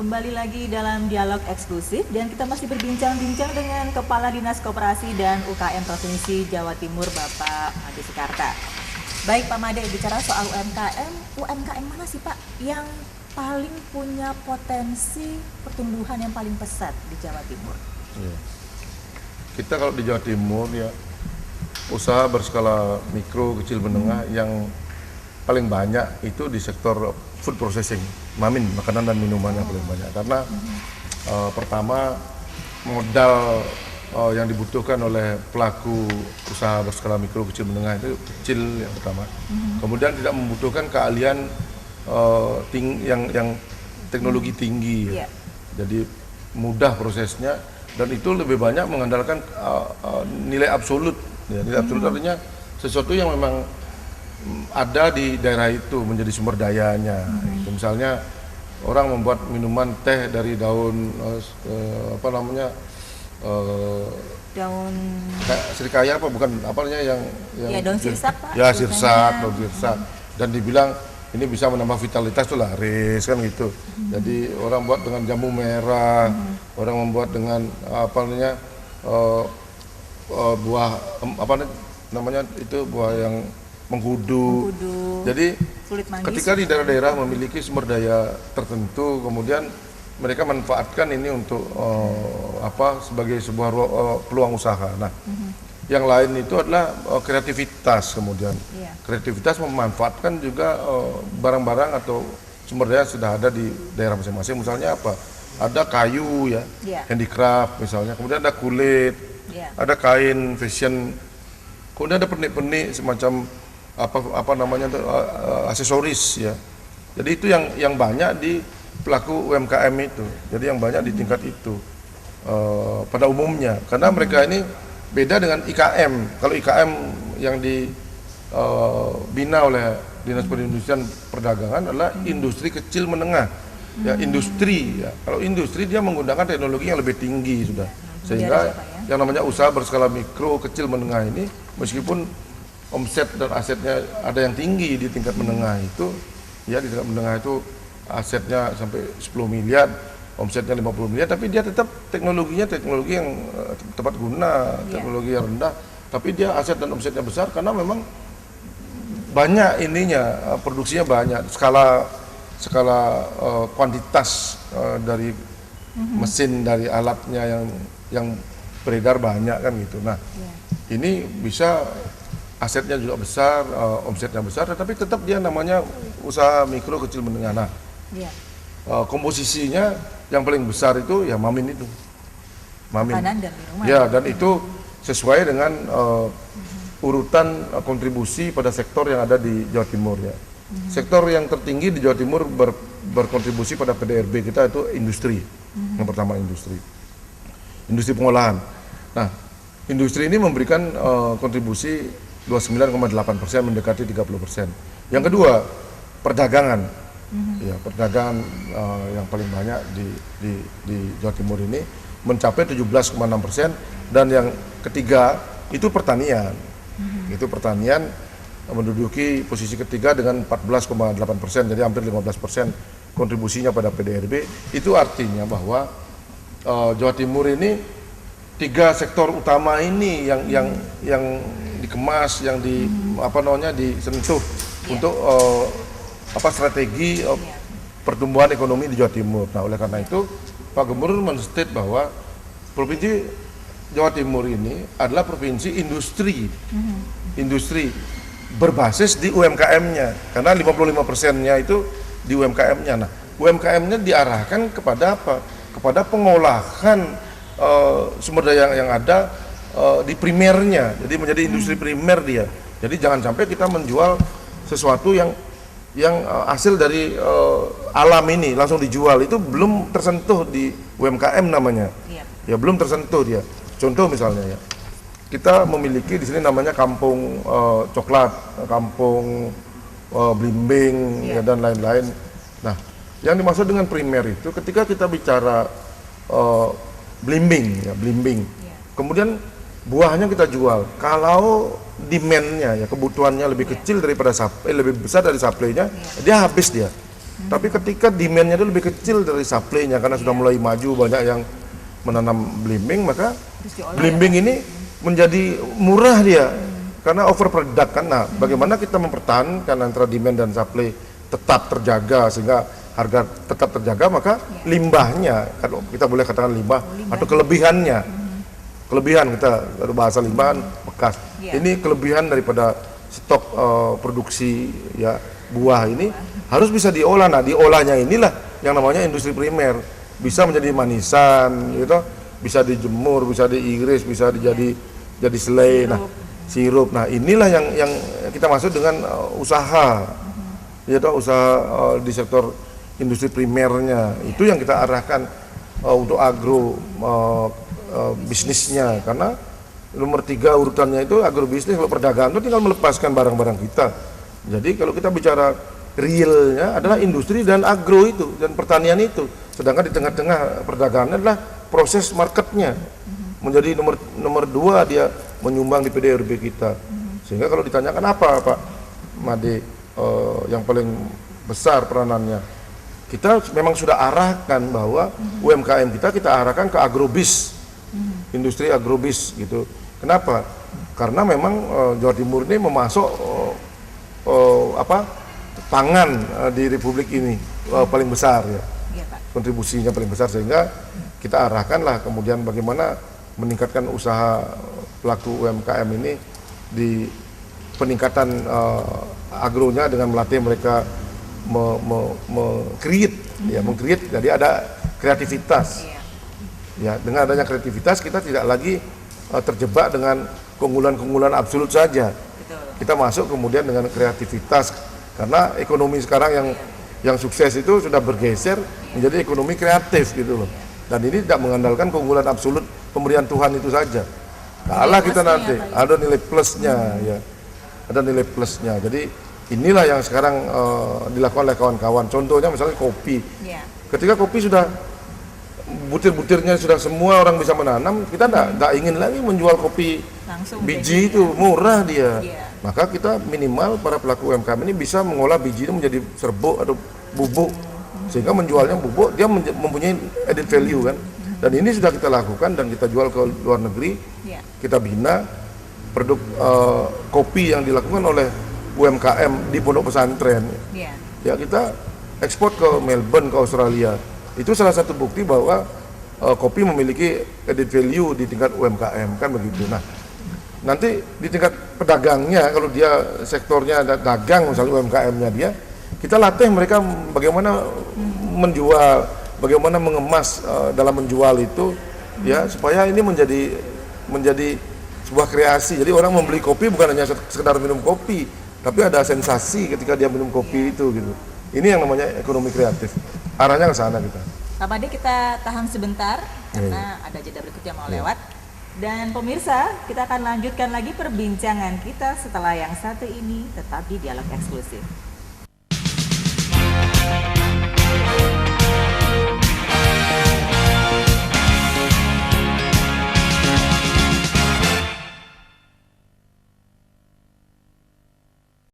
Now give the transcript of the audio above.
Kembali lagi dalam dialog eksklusif dan kita masih berbincang-bincang dengan Kepala Dinas Koperasi dan UKM Provinsi Jawa Timur, Bapak Made Soekarta. Baik Pak Made, bicara soal UMKM mana sih Pak yang paling punya potensi pertumbuhan yang paling pesat di Jawa Timur? Ya. Kita kalau di Jawa Timur ya usaha berskala mikro, kecil, menengah yang paling banyak itu di sektor food processing, makanan dan minuman yang paling banyak. Karena pertama modal yang dibutuhkan oleh pelaku usaha berskala mikro, kecil, menengah itu kecil yang pertama. Kemudian tidak membutuhkan keahlian yang teknologi tinggi, ya. Jadi mudah prosesnya dan itu lebih banyak mengandalkan nilai absolut. Ya, nilai absolut artinya sesuatu yang memang ada di daerah itu menjadi sumber dayanya. Itu misalnya orang membuat minuman teh dari daun Daun serikaya apa bukan yang ya, daun sirsak Pak. Ya, daun sirsak. Dan dibilang ini bisa menambah vitalitas itu laris kan gitu. Jadi orang buat dengan jamu merah, orang membuat dengan buah buah yang mengkudu. Jadi ketika di daerah-daerah memiliki sumber daya tertentu, kemudian mereka manfaatkan ini untuk sebagai sebuah peluang usaha. Nah, yang lain itu adalah kreativitas. Kemudian kreativitas memanfaatkan juga barang-barang atau sumber daya yang sudah ada di daerah masing-masing. Misalnya apa? Ada kayu ya, handicraft misalnya. Kemudian ada kulit, ada kain fashion. Kemudian ada pernik-pernik semacam aksesoris ya. Jadi itu yang banyak di pelaku UMKM itu. Jadi yang banyak di tingkat itu pada umumnya. Karena mereka ini beda dengan IKM. Kalau IKM yang dibina oleh Dinas Perindustrian Perdagangan adalah industri kecil menengah. Ya, industri ya. Kalau industri dia menggunakan teknologi yang lebih tinggi sudah. Sehingga yang namanya usaha berskala mikro, kecil, menengah ini meskipun omset dan asetnya ada yang tinggi di tingkat menengah itu, ya di tingkat menengah itu asetnya sampai 10 miliar, omsetnya 50 miliar, tapi dia tetap teknologi yang tepat guna, teknologi yang rendah, tapi dia aset dan omsetnya besar karena memang banyak produksinya banyak, skala kuantitas dari mesin, dari alatnya yang beredar banyak kan gitu. Nah, ini bisa asetnya juga besar, omsetnya besar, tetapi tetap dia namanya usaha mikro, kecil, menengah. Nah, komposisinya yang paling besar itu ya Mamin itu. Makanan dan minuman. Ya, dan itu sesuai dengan urutan kontribusi pada sektor yang ada di Jawa Timur ya. Sektor yang tertinggi di Jawa Timur berkontribusi pada PDRB kita itu industri. Yang pertama industri pengolahan. Nah, industri ini memberikan kontribusi 29,8%, mendekati 30%. Yang kedua, perdagangan. Ya, perdagangan yang paling banyak di Jawa Timur ini mencapai 17,6%, dan yang ketiga itu pertanian. Itu pertanian menduduki posisi ketiga dengan 14,8%, jadi hampir 15% kontribusinya pada PDRB. Itu artinya bahwa Jawa Timur ini 3 sektor utama ini yang dikemas, yang disentuh untuk strategi pertumbuhan ekonomi di Jawa Timur. Nah, oleh karena itu Pak Gubernur men-state bahwa Provinsi Jawa Timur ini adalah provinsi industri berbasis di UMKM-nya, karena 55%-nya itu di UMKM-nya. Nah, UMKM-nya diarahkan kepada apa? Kepada pengolahan sumber daya yang ada di primernya, jadi menjadi industri primer dia. Jadi jangan sampai kita menjual sesuatu yang hasil dari alam ini langsung dijual, itu belum tersentuh di UMKM namanya. Ya belum tersentuh dia. Contoh misalnya ya, kita memiliki di sini namanya kampung coklat, kampung blimbing ya, dan lain-lain. Nah, yang dimaksud dengan primer itu ketika kita bicara blimbing, kemudian buahnya kita jual. Kalau demand-nya ya, kebutuhannya lebih kecil daripada lebih besar dari supply-nya, dia habis dia. Tapi ketika demand-nya itu lebih kecil dari supply-nya karena sudah mulai maju, banyak yang menanam belimbing, maka Terus diolah belimbing ini menjadi murah dia karena overproduct kan. Nah, bagaimana kita mempertahankan antara demand dan supply tetap terjaga sehingga harga tetap terjaga, maka limbahnya, kalau kita boleh katakan limbah atau kelebihannya, kelebihan kita ada bahasa limbah bekas. Ini kelebihan daripada stok produksi ya buah ini harus bisa diolah. Nah, diolahnya inilah yang namanya industri primer, bisa menjadi manisan, gitu, bisa dijemur, bisa diiris, bisa jadi selai, nah sirup. Nah, inilah yang kita maksud dengan usaha, yaitu usaha di sektor industri primernya. Itu yang kita arahkan untuk agro bisnisnya, karena nomor 3 urutannya itu agrobisnis. Kalau perdagangan itu tinggal melepaskan barang-barang kita. Jadi kalau kita bicara realnya adalah industri dan agro itu dan pertanian itu. Sedangkan di tengah-tengah perdagangan adalah proses marketnya. Menjadi nomor 2 dia menyumbang di PDRB kita. Sehingga kalau ditanyakan apa Pak Made yang paling besar peranannya, kita memang sudah arahkan bahwa UMKM kita arahkan ke agrobis, industri agrobis gitu. Kenapa? Karena memang Jawa Timur ini memasok pangan di Republik ini paling besar ya, kontribusinya paling besar, sehingga kita arahkanlah kemudian bagaimana meningkatkan usaha pelaku UMKM ini di peningkatan agronya dengan melatih mereka meng-create, jadi ada kreativitas. Ya, dengan adanya kreativitas kita tidak lagi terjebak dengan keunggulan-keunggulan absolut saja. Kita masuk kemudian dengan kreativitas, karena ekonomi sekarang yang sukses itu sudah bergeser menjadi ekonomi kreatif gitu loh. Dan ini tidak mengandalkan keunggulan absolut pemberian Tuhan itu saja. Kalah kita nanti, ada nilai plusnya ya. Ada nilai plusnya. Jadi inilah yang sekarang dilakukan oleh kawan-kawan. Contohnya misalnya kopi. Ketika kopi sudah butir-butirnya sudah semua orang bisa menanam, kita tidak ingin lagi menjual kopi langsung biji itu murah dia. Maka kita minimal para pelaku UMKM ini bisa mengolah biji itu menjadi serbuk atau bubuk, sehingga menjualnya bubuk dia mempunyai added value kan. Dan ini sudah kita lakukan dan kita jual ke luar negeri. Kita bina produk kopi yang dilakukan oleh UMKM di pondok pesantren. Ya, kita ekspor ke Melbourne, ke Australia. Itu salah satu bukti bahwa kopi memiliki added value di tingkat UMKM kan begitu. Nah, nanti di tingkat pedagangnya, kalau dia sektornya ada dagang misalnya UMKM-nya dia, kita latih mereka bagaimana menjual, bagaimana mengemas dalam menjual itu ya, supaya ini menjadi sebuah kreasi. Jadi orang membeli kopi bukan hanya sekedar minum kopi, tapi ada sensasi ketika dia minum kopi itu gitu. Ini yang namanya ekonomi kreatif. Arahnya ke sana kita. Pak Made, kita tahan sebentar karena ada jeda berikut yang mau lewat. Dan pemirsa, kita akan lanjutkan lagi perbincangan kita setelah yang satu ini, tetap di Dialog Eksklusif.